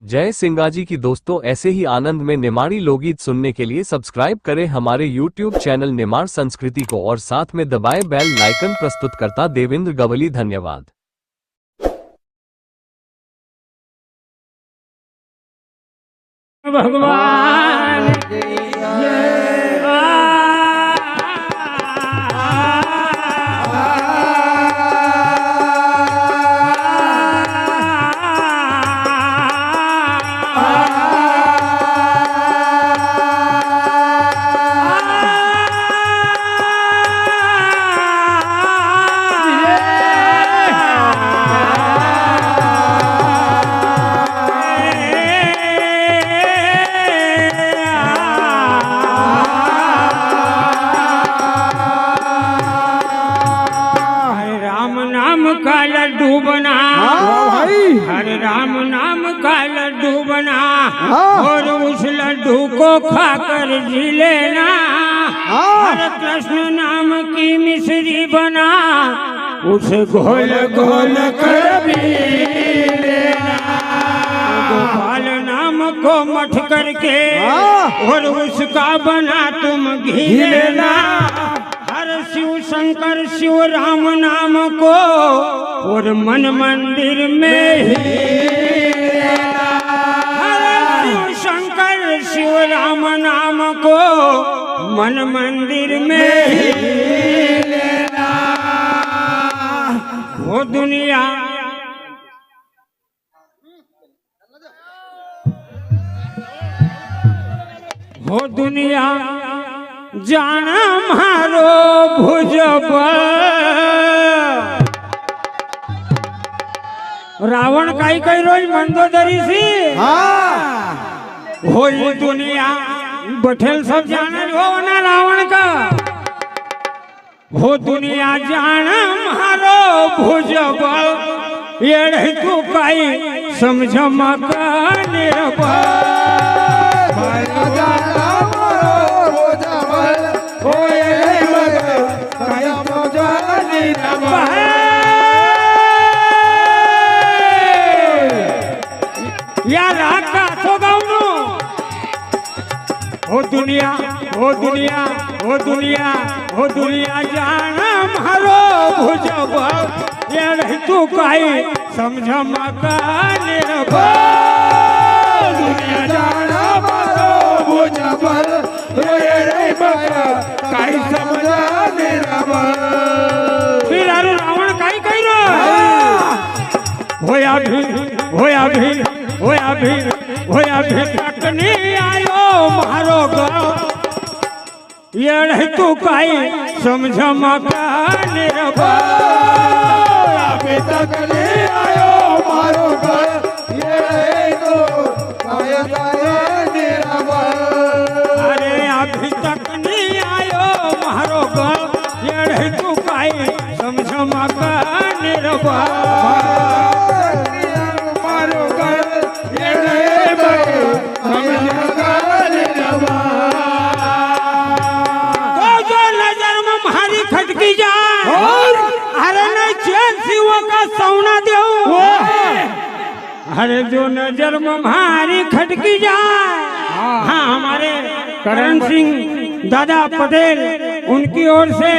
जय सिंगाजी की दोस्तों, ऐसे ही आनंद में निमाड़ी लोकगीत सुनने के लिए सब्सक्राइब करें हमारे YouTube चैनल निमाड़ संस्कृति को और साथ में दबाएं बेल लाइकन। प्रस्तुतकर्ता देवेंद्र गवली। धन्यवाद। भगवान लड्डू बना हरे राम नाम का लड्डू बना और उस लड्डू को खाकर जी लेना। हरे कृष्ण नाम की मिश्री बना उसे घोल घोल कर पी लेना। गोपाल नाम को मठ करके और उसका बना तुम घी लेना। शिव शंकर शिव राम नाम को और मन मंदिर में ही शिव शंकर शिव राम नाम को मन मंदिर में ही लेना। वो दुनिया वो दुनिया जाना मारो भुजबल। रावण काई कई रोज मंदोदरी सी हो दुनिया बठेल सब जाने हो ना रावण का। हो दुनिया जाना मारो भुजबल ये तू काई समझ मका निर्बल। हो दुनिया हो दुनिया हो दुनिया हो दुनिया जाना मारो भुजबल ये तू काई समझ मका निर्बल। दुनिया जाना मारो भुजबल ये काई समझ निर्बल। फिर रावण काई कही होया भी होया भी तक नहीं आयो मारो ये तू काई समझ मका निर्बल। अभी तक नहीं आयो मारो ये तू काई निर्बल। अरे अभी तक नहीं आयो मारो ये तू काई समझ मका निर्बल। खटकी जाए अरे नहीं चैन सिवा का सौना दे। अरे जो नजर में हमारी खटकी जाए हाँ हमारे करण सिंह दादा पटेल उनकी ओर से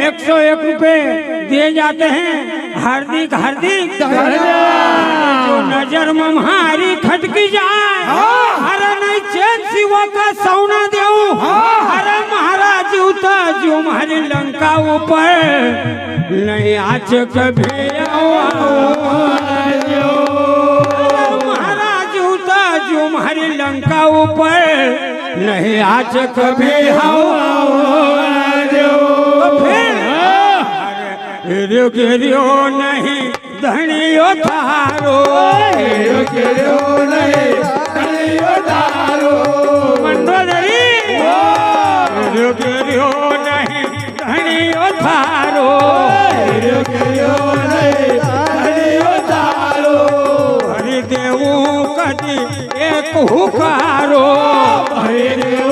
101 रुपए दिए जाते हैं। हार्दिक हार्दिक जो नजर में हमारी खटकी जाए अरे नहीं चैन सिवा का सौना दे। अरे महाराज उता जो हमारी लंका ऊपर नहीं आज कभी महाराज उता जो हमारी लंका ऊपर नहीं आज कभी गिरियो नहीं धनियो थारो नहीं धनियो थारो मंडोदरी गिरियो नहीं धनियो थारो नहीं धनियो थारो। हरिदेव कदी एक हुकारो हरिदेव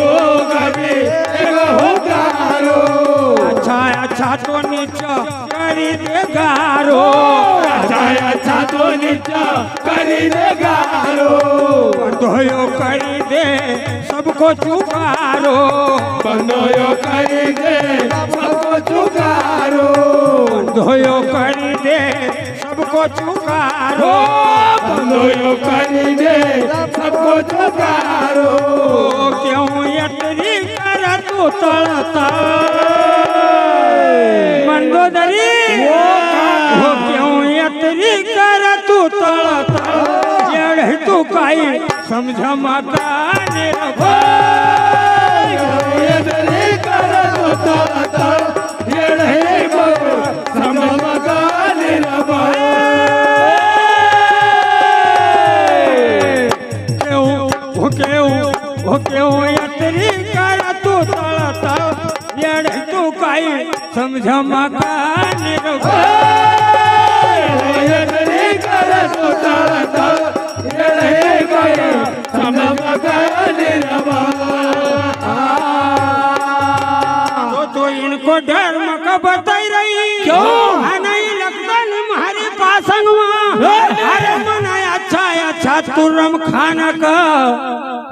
कदी एक हुकारो। अच्छा अच्छा तो नीचा करी दे गारो अच्छा अच्छा तो नीचा करी दे गारो। બંધોયો કરી દે સબકો ચુકારો, બંધોયો કરી દે સબકો ચુકારો, બંધોયો કરી દે સબકો ચુકારો, બંધોયો કરી દે સબકો ચુકારો. કેવું યતરી કર તું તળતળ મંદોદરી, કેવું યતરી કર તું તળતળ જેડ તું કાઈ સમજમાં કાને યતરી કર તું તળતળ જેડ સમજમાં કાને કેવું યતરી કર તું તળતળ જેડ તું કાઈ સમજમાં કાને યતરી કર તું તળતળ જેડ સમજમાં કાને तो इनको धर्म का बताई रही क्यों? नहीं लगता हमारे पासंग अरे मनाया अच्छा तुरम खाना का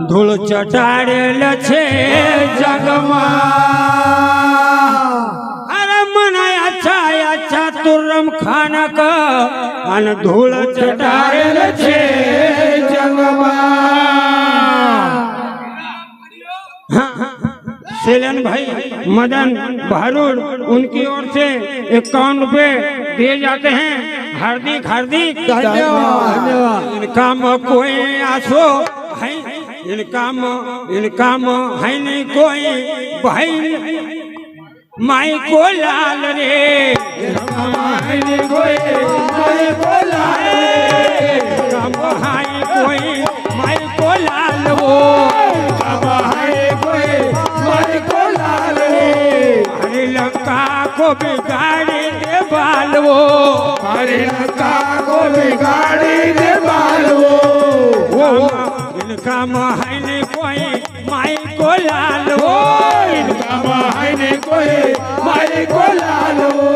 धूल चटाड़ेल छे जगमा, अरे मनाया अच्छा तुरम खाना का अन धूल चटाड़ेल छे जगमा. सेलन भाई मदन भारूड उनकी ओर से 51 रुपए दिए जाते हैं. हार्दिक हार्दिक धन्यवाद. इनका में कोई आसो है, इनका में है नहीं कोई भाई माई को लाल रे, हमारे कोई माई को लाल रे, हाई कोई माई को लाल वो, हमारे कोई माई को लाल रे, हरे लंका को बिगाड़ी दे बालवो, हरे लंका को बिगाड़ी दे बालवो. इनका महाने कोई माई को लालवो, इनका मायने कोई माई को लालवो.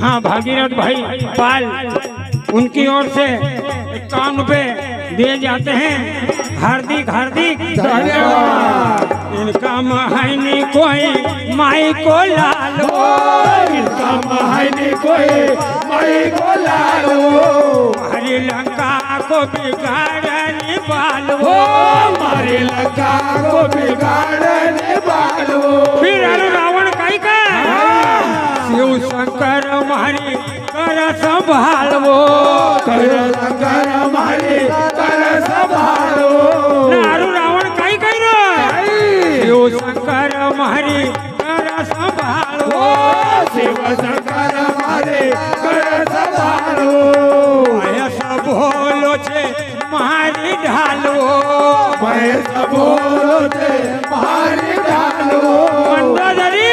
हाँ भागीरथ भाई पाल उनकी ओर से 51 रुपए दिए जाते हैं. हार्दिक हार्दिक धन्यवाद. इनका महानी कोई माई को लालवो, इनका मायने कोई माई को लालवो, हरी लंका को बिगाड़ने बालवो, हमारे लंका को बिगाड़ने बालवो. फिर अरे रावण कहीं का शिव शंकर हमारी कर संभालवो, कर लंकर हमारे कर संभालो. नारू रावण कहीं कहीं रो शिव शंकर हमारी कर संभालवो, शिव शंकर हमारे कर संभालो. ऐसा बोलो छे मारी ढालवो, मैं सब बोलो थे मारी डालो. मंदोदरी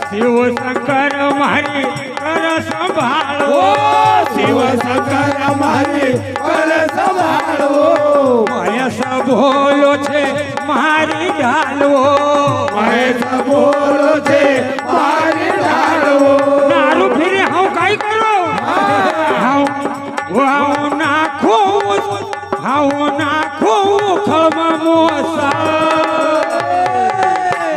शिव शंकर हमारी कर संभालवो, शिव शंकर हमारे कर संभालो. ऐसा बोलो छे मारी ढालवो, मैं सब बोलो थे मारी डालो. नारू फिर हम काई करो हाउ नाखो खळमा मोसा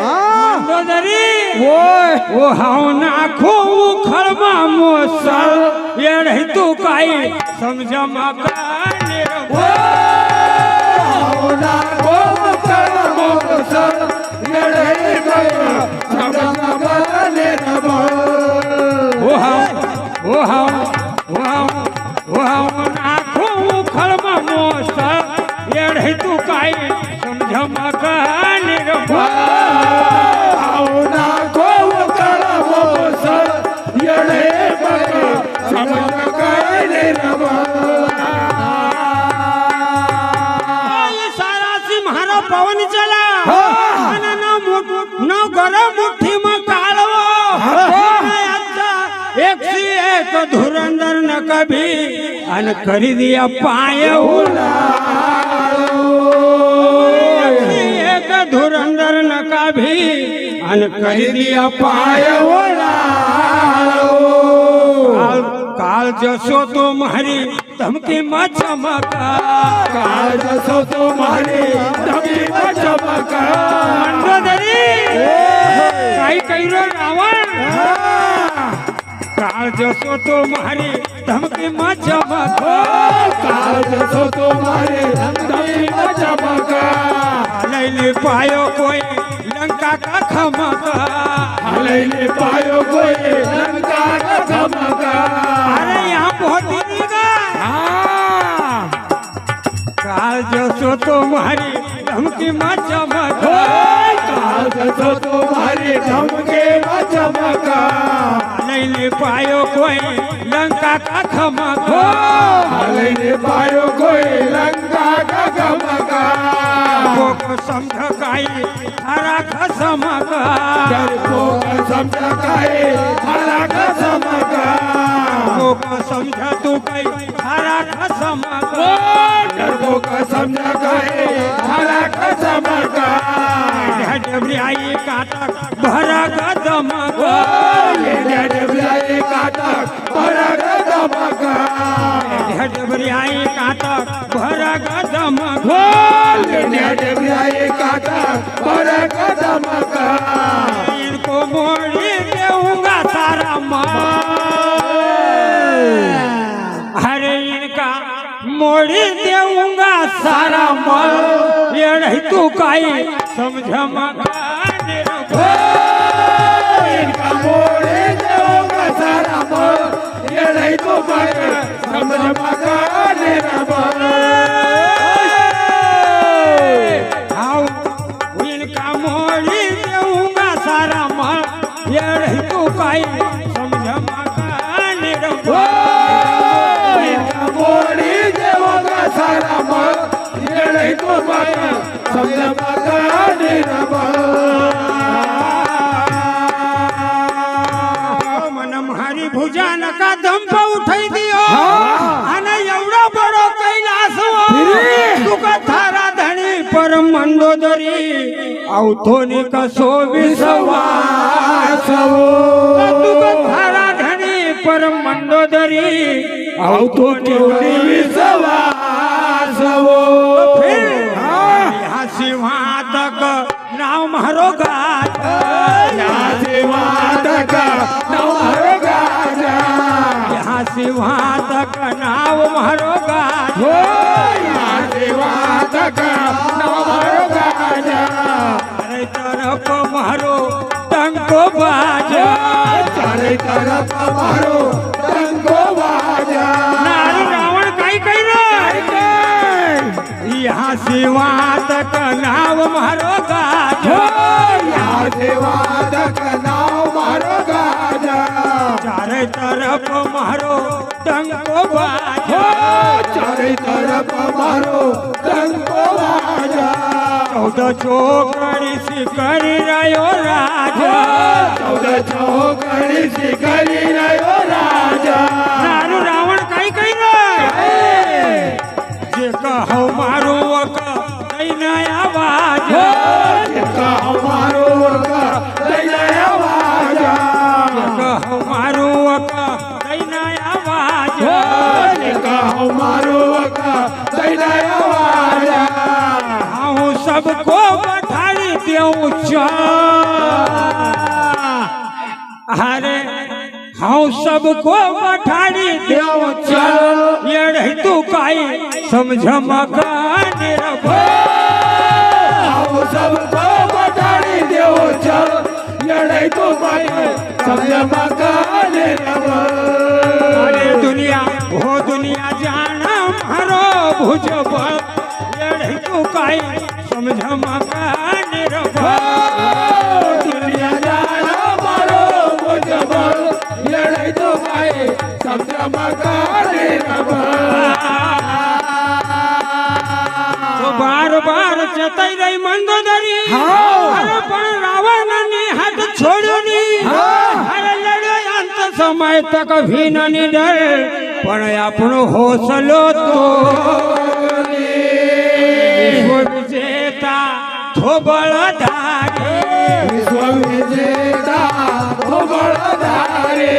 मंदोदरी वो हाउ नाखो खळमा मोसा ये रही तू काई समझमा काने होना को करमो सर येड़े गया सबका बने रबो. वो हाउ नाखो खळमा मोसा ये रही तू काई समझमा काने होना को करमो सर येड़े गया सबका बने रबो. पवन चला न गरम मुट्ठी में कालवो, अच्छा एक सी एक धुरंधर न कभी अन कर दिया पाय एक धुरंधर न कभी अन कर दिया पाय કાળ જશો તો મારી ધમકીમાં ચમકા કાળ જશો તો મારી ધમકીમાં ચમકા મંડોદરી કઈ કર્યો રાવણ કાળ જશો તો મારી ધમકીમાં ચમકા કાળ જશો તો મારી ધમકીમાં ચમકા લઈને પાયો કોઈ લંકા કા ખમકા લઈને પાયો કોઈ લંકા કા ધમકા અરે યહાં પહોંચી ગા કાળ જશો તો મારી ધમકીમાં ચમકા કાળ જશો તો મારી ધમકીમાં ચમકા લઈને પાયો કોઈ લંકા કા ખમકા લઈને પાયો કોઈ લંકા કા ધમકા કોક સમझकाई हरा खसमका डरपोक समझकाए हरा खसमका कोक समझ तू कई हरा खसमका डरपोक समझकाए हरा खसमका ढबरियाई काटक भरा कदमका डबरियाई काटक भरा कदमका ढबरियाई काटक भरा कदमका डबरियाई काटक भरा कदमका इनको मोड़ी देऊंगा सारा माल अरे इनका मोड़ी देऊंगा सारा माल ये नहीं तू काई समझ मकान इनका मोड़े देऊंगा सारा माल ये नहीं तो पाए समझ मकान इनका मोड़ी देऊंगा सारा माल ये नहीं तू काई समझ मकान इनका मोड़े देऊंगा सारा माल ये नहीं तो पाए समझ मकान मन मारी भुजा नका दम पे उठाई दियो અને એવડો બડો કૈલાસ તુકા થારા ધણી પર મંડોદરી આવતો ની કસો વિશ્વાસ તુકા થારા ધણી પર મંડોદરી આવતો કેવડી विश्वास હાસી વાતક નામ મારો ગાત वादक नवहर गाजा હાસી વાતક નામ મારો ગાત वादक नवहर गाजा ચારે તરફ મારો ટંકો બાજા चारे तरफ मारो रंगो बाजा નારું રાવણ કઈ કર્યો યહાં સિવાતક નામ મારો ગાજો वादक नाव मारो गाजा ચારે તરફ મારો ટંકો બાજો चारे तरफ मारो रंगो बाजा 14 ચોકડી શિકારી રહ્યો રાજો 14 ચોકડી શિકારી રહ્યો રાજા નારું રાવણ કઈ કર્યો જે કહો મારું વક કઈને આવાજ हमारो लैला आवाजा કહો મારું વક કઈને આવાજ हमारो लैला आवाजा હું सबको बैठाड़ी देऊं अरे હું सबको बैठाड़ी देऊं चल ये रही तू काई समझ मकान रखो हम सबको बटाड़ी देव चल लड़ाई तो पाए समझ मकान अरे दुनिया वो दुनिया जाना मारो भुजबल ये रही तू काई समझ मकान रखो दुनिया जाना मारो मुझबल लड़ाई तो पाए समझ मकान तो बार बार चताई रही मंदोदरी अरे पण रावण ने हाथ छोड़ो नी अरे लड़ो अंत समय तक भी नहीं डर पण આપણો હોસલો તો વિશ્વ વિજેતા થોબળ ધારે विश्व विजेता तो बड़ा धारे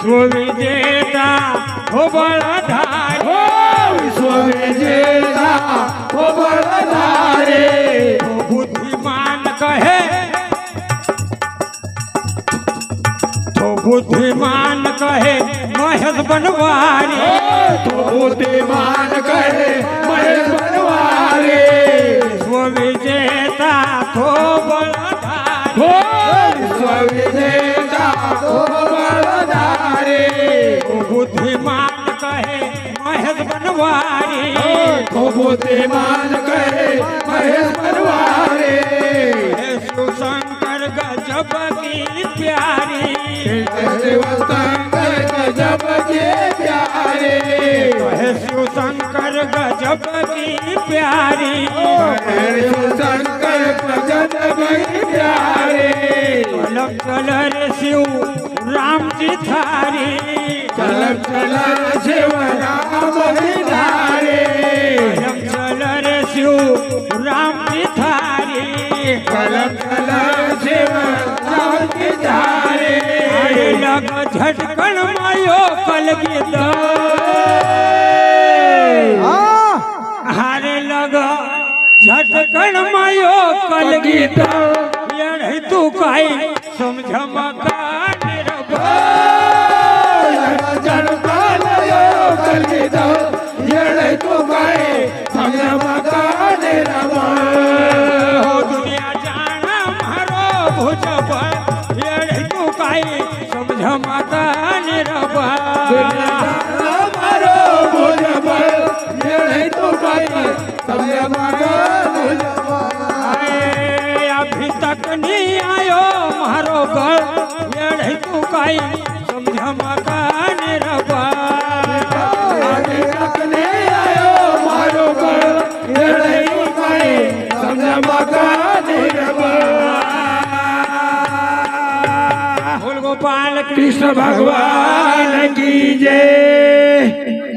विश्व विजेता हो बलधारी विश्व विजेता हो बलधारी तो बुद्धिमान कहे महेश बनवारी तो बुद्धिमान कहे महेश बनवारी विश्व विजेता तो बलधारी विश्व विजेता हो बलधारी तो बुद्धिमान कहे महेश बनवारी तो बुद्धिमान कहे महेश बनवारी शिव शंकर गजब की प्यारी शिवशंकर गजब के प्यारे शिव शंकर गजब की प्यारी शिवशंकर गजब के प्यारे चलम चल रे शिव राम जी थारी चलम चल शिव राम धारे चलम चल रे शिव राम जी थारी चलम चल शिव राम धारे लग झटकन मायो कलगीत हारे लग झटकन मायो कलगीत येढ़ तू काई समझ मकान रबा हो दुनिया जाना मारो भुजब येढ़ तू काई समझ मकान रबा अभी तक नहीं आयो मारो गल येढ़ तू काई समझ मकान रबा गोपाल कृष्ण भगवान की जय।